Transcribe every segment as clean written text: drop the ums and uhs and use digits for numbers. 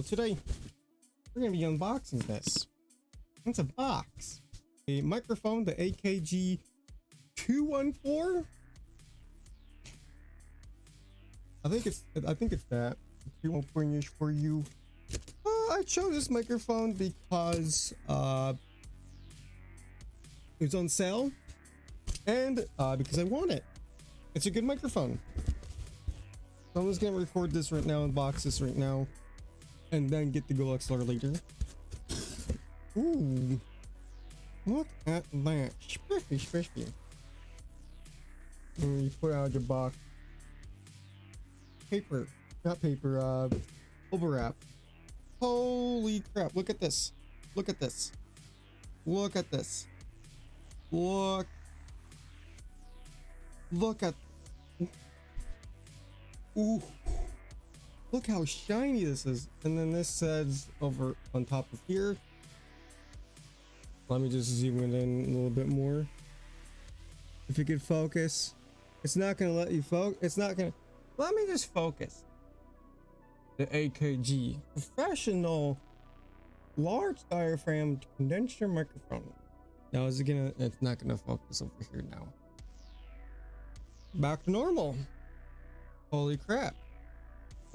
today we're gonna be unboxing this. It's a box, a microphone, the AKG 214. I think it's that 214 ish for you. I chose this microphone because it was on sale and because I want it. It's a good microphone. So I'm just gonna record this right now, unbox this right now, and then get the GoXLR later. Ooh, look at that, spiffy. And you put out your box. Paper, not paper, bubble wrap. Holy crap, look at this. Look at this. Look at this. Look at. Ooh. Look how shiny this is. And then this says over on top of here. Let me just zoom it in a little bit more. If you could focus. It's not gonna let you focus. It's not gonna. Let me just focus. The AKG professional large diaphragm condenser microphone. Now is it gonna? It's not gonna focus over here now. Back to normal. Holy crap.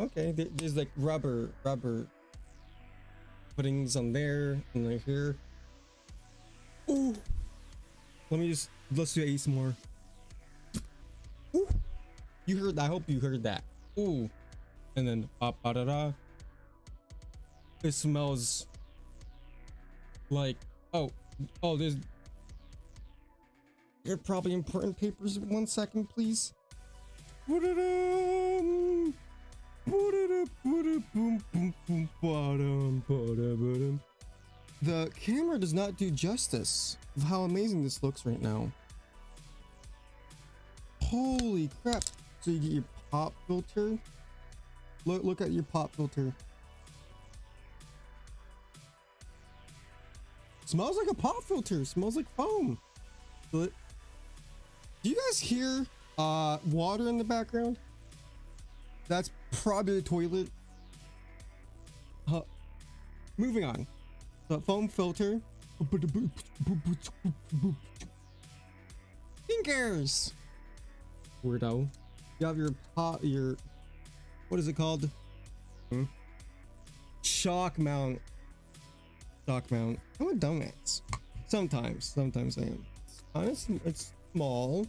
Okay, there's like rubber puttings on there and right here. Ooh. Let's do Ace more. Ooh. You heard that? I hope you heard that. Ooh. And then da. It smells like there are probably important papers. 1 second, please. The camera does not do justice of how amazing this looks right now. Holy crap. So you get your pop filter. Look at your pop filter. Smells like a pop filter. Smells like foam. Do you guys hear water in the background? That's probably the toilet. Moving on. The foam filter. Fingers. Weirdo. You have your what is it called? Shock mount. I'm a dumbass. Sometimes I am. Honestly, it's small.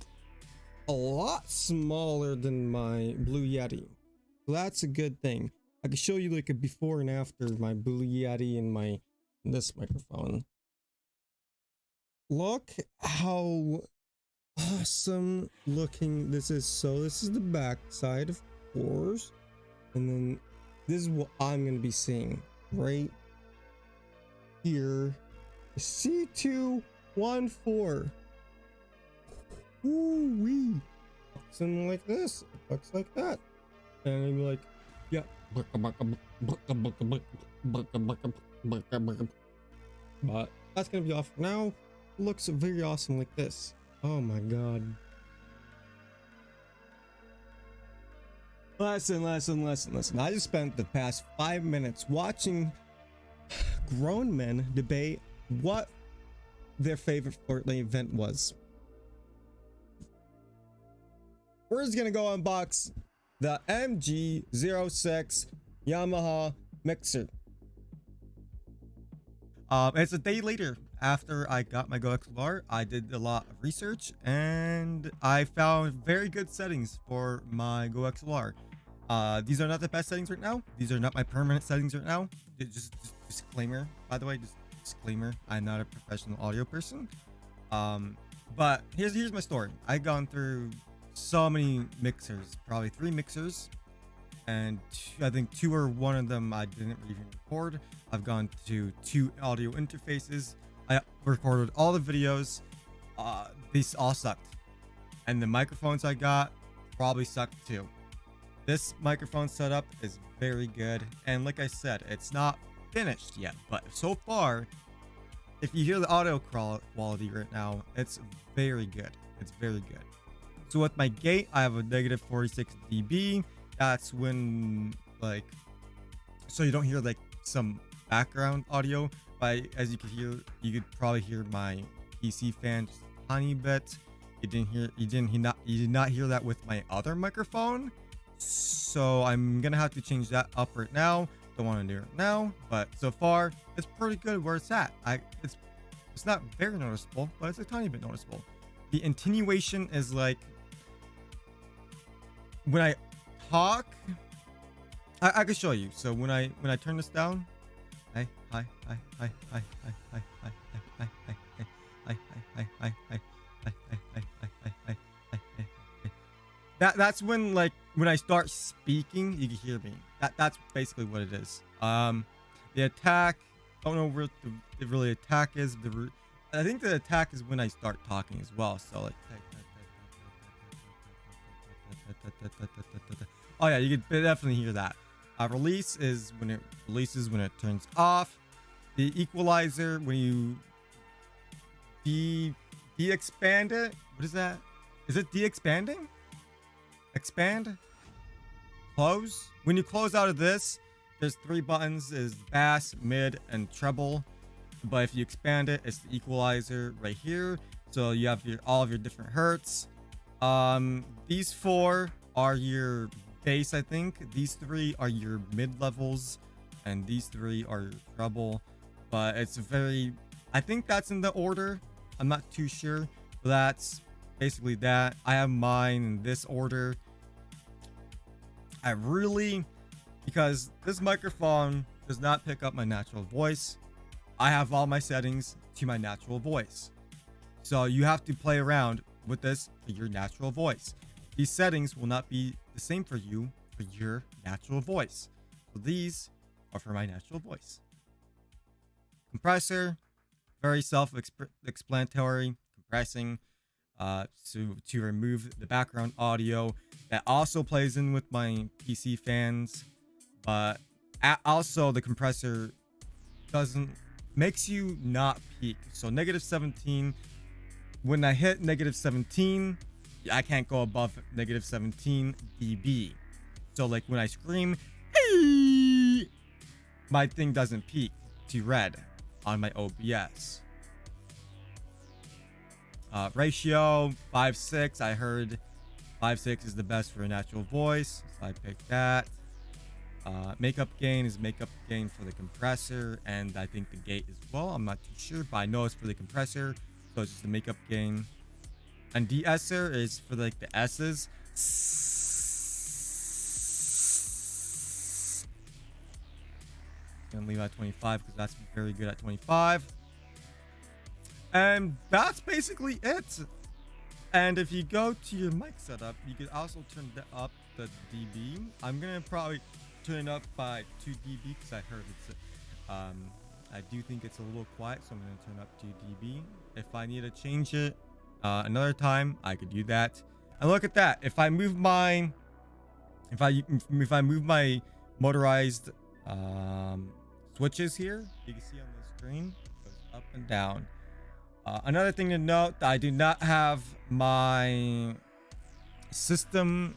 A lot smaller than my Blue Yeti. So that's a good thing. I can show you like a before and after my Blue Yeti and this microphone. Look how awesome looking this is. So this is the back side, of course. And then this is what I'm going to be seeing right here. C214. Ooh wee. Something like this. It looks like that. And I'm like, yeah. But that's gonna be off for now. Looks very awesome like this. Oh my god. Listen. I just spent the past 5 minutes watching grown men debate what their favorite Fortnite event was. We're just gonna go unbox the MG06 Yamaha mixer. It's a day later after I got my GoXLR. I did a lot of research and I found very good settings for my GoXLR. These are not the best settings right now. These are not my permanent settings right now. Just disclaimer, by the way, just disclaimer. I'm not a professional audio person. But here's my story. I've gone through so many mixers, probably 3 mixers, and I think 2 or 1 of them I didn't even record. I've gone to 2 audio interfaces. I recorded all the videos. These all sucked, and the microphones I got probably sucked too. This microphone setup is very good, and like I said, it's not finished yet, but so far, if you hear the audio quality right now, it's very good. It's very good. So with my gate, I have a negative 46 dB. That's when, like, so you don't hear like some background audio. But as you could hear, you could probably hear my PC fan just a tiny bit. You did not hear that with my other microphone. So I'm gonna have to change that up right now. Don't want to do it now, but so far it's pretty good where it's at. It's not very noticeable, but it's a tiny bit noticeable. The attenuation is like when I talk. I can show you. So when I turn this down, hi. That's when, like, when I start speaking, you can hear me. That's basically what it is. The attack, don't know where the really attack is. I think the attack is when I start talking as well. So like, oh yeah, you can definitely hear that. Release is when it releases, when it turns off. The equalizer, when you de-expand it. What is that? Is it de-expanding? Expand? Close? When you close out of this, there's 3 buttons, is bass, mid, and treble. But if you expand it, it's the equalizer right here. So you have all of your different hertz. These 4 are your bass, I think. These 3 are your mid levels, and these 3 are your treble. But it's I think that's in the order. I'm not too sure, but that's basically that. I have mine in this order. Because this microphone does not pick up my natural voice, I have all my settings to my natural voice. So you have to play around with this for your natural voice. These settings will not be the same for you for your natural voice. So these are for my natural voice. Compressor, very self-explanatory, compressing to remove the background audio. That also plays in with my PC fans, but also the compressor makes you not peak. So -17, when I hit -17, I can't go above -17 dB. So like when I scream, hey, my thing doesn't peak to red on my OBS. Ratio 5:6. I heard 5:6 is the best for a natural voice, so I picked that. Makeup gain is makeup gain for the compressor, and I think the gate as well. I'm not too sure, but I know it's for the compressor, so it's just the makeup gain. And de-esser is for like the S's. Gonna leave at 25 because that's very good at 25. And that's basically it. And if you go to your mic setup, you can also turn up the dB. I'm gonna probably turn it up by 2 dB because I heard it's I do think it's a little quiet, so I'm gonna turn up 2 dB. If I need to change it another time, I could do that. And look at that. If I move my motorized switches here, you can see on the screen, it goes up and down. Another thing to note, I do not have my system.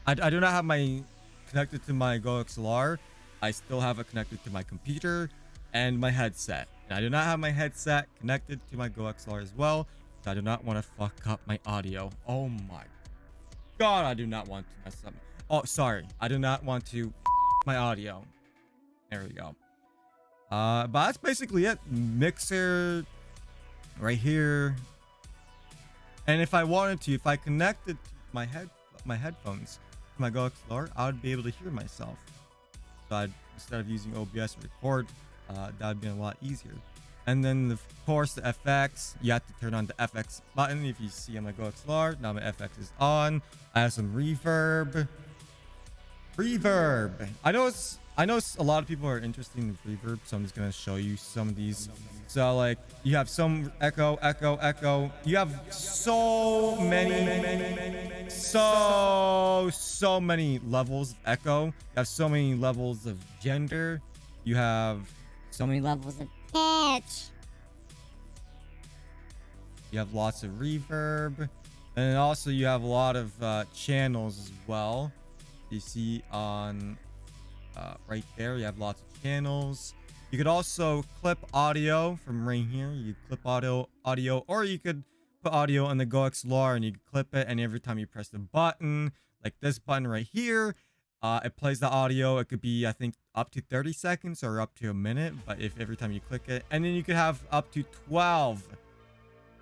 I do not have my connected to my GoXLR. I still have it connected to my computer and my headset. And I do not have my headset connected to my GoXLR as well. So I do not want to fuck up my audio. Oh my god, I do not want to mess up. Oh, sorry. I do not want to my audio. There we go. But that's basically it. Mixer right here. And if I wanted to, if I connected my headphones to my GoXLR, I would be able to hear myself. So instead of using OBS to record, that would be a lot easier. And then of course the FX, you have to turn on the FX button. If you see on my GoXLR, now my FX is on. I have some reverb. I know a lot of people are interested in reverb, so I'm just gonna show you some of these. So like you have some echo. You have so many levels of echo. You have so many levels of gender. You have so many levels of pitch. You have lots of reverb, and also you have a lot of channels as well. You see on right there. You have lots of channels. You could also clip audio from right here. You clip audio, or you could put audio on the GoXLR and you can clip it. And every time you press the button, like this button right here, it plays the audio. It could be, I think, up to 30 seconds or up to a minute. But if every time you click it, and then you could have up to 12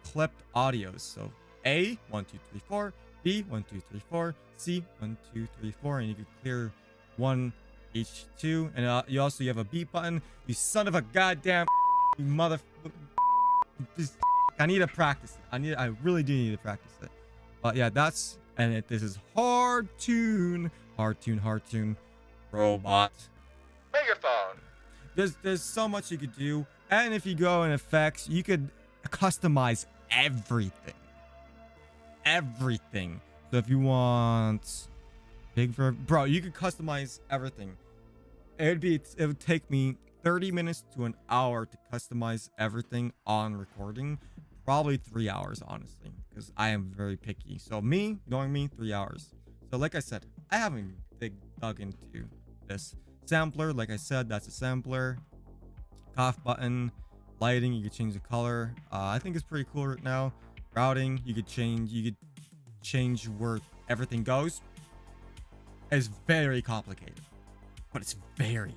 clipped audios. So A, 1, 2, 3, 4, B, 1, 2, 3, 4, C, 1, 2, 3, 4, and you could clear one each two. And you have a B button. You son of a goddamn you mother. I need to practice it. I really do need to practice it. But yeah, this is hard tune robot megaphone. There's so much you could do, and if you go in effects, you could customize everything. So if you want bro, you could customize everything. It would take me 30 minutes to an hour to customize everything on recording. Probably 3 hours, honestly, because I am very picky. So knowing me, 3 hours. So like I said, I haven't dug into this sampler. Like I said, that's a sampler. Cough button, lighting, you could change the color. I think it's pretty cool right now. Routing, you could change where everything goes. It's very complicated, but it's very,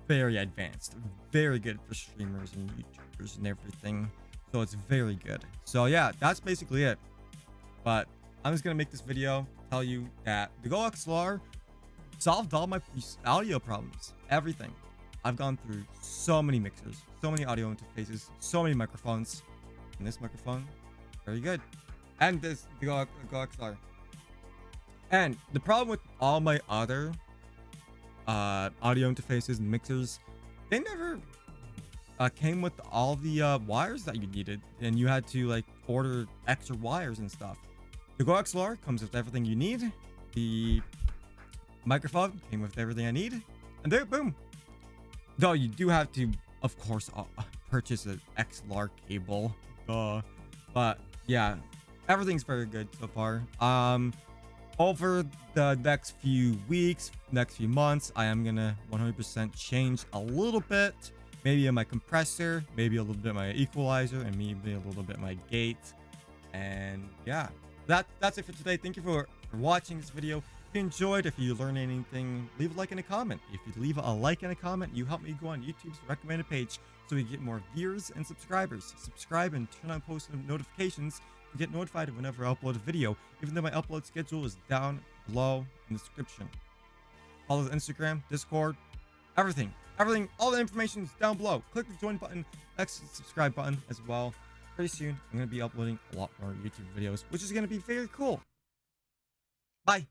very advanced. Very good for streamers and YouTubers and everything. So it's very good. So yeah, that's basically it. But I'm just gonna make this video tell you that the GoXLR solved all my audio problems. Everything. I've gone through so many mixers, so many audio interfaces, so many microphones, and this microphone, very good. And the GoXLR. And the problem with all my other audio interfaces and mixers, they never came with all the wires that you needed, and you had to like order extra wires and stuff. The GoXLR comes with everything you need. The microphone came with everything I need, and there, boom. Though you do have to, of course, purchase an XLR cable. But yeah, everything's very good so far. Over the next few weeks, next few months, I am gonna 100% change a little bit. Maybe in my compressor, maybe a little bit my equalizer, and maybe a little bit my gate. And yeah, that's it for today. Thank you for watching this video. If you enjoyed, if you learned anything, leave a like and a comment. If you leave a like and a comment, you help me go on YouTube's recommended page so we get more viewers and subscribers. Subscribe and turn on post notifications to get notified whenever I upload a video, even though my upload schedule is down below in the description. Follow the Instagram, Discord, everything, all the information is down below. Click the join button, next subscribe button as well. Pretty soon, I'm going to be uploading a lot more YouTube videos, which is going to be very cool. Bye.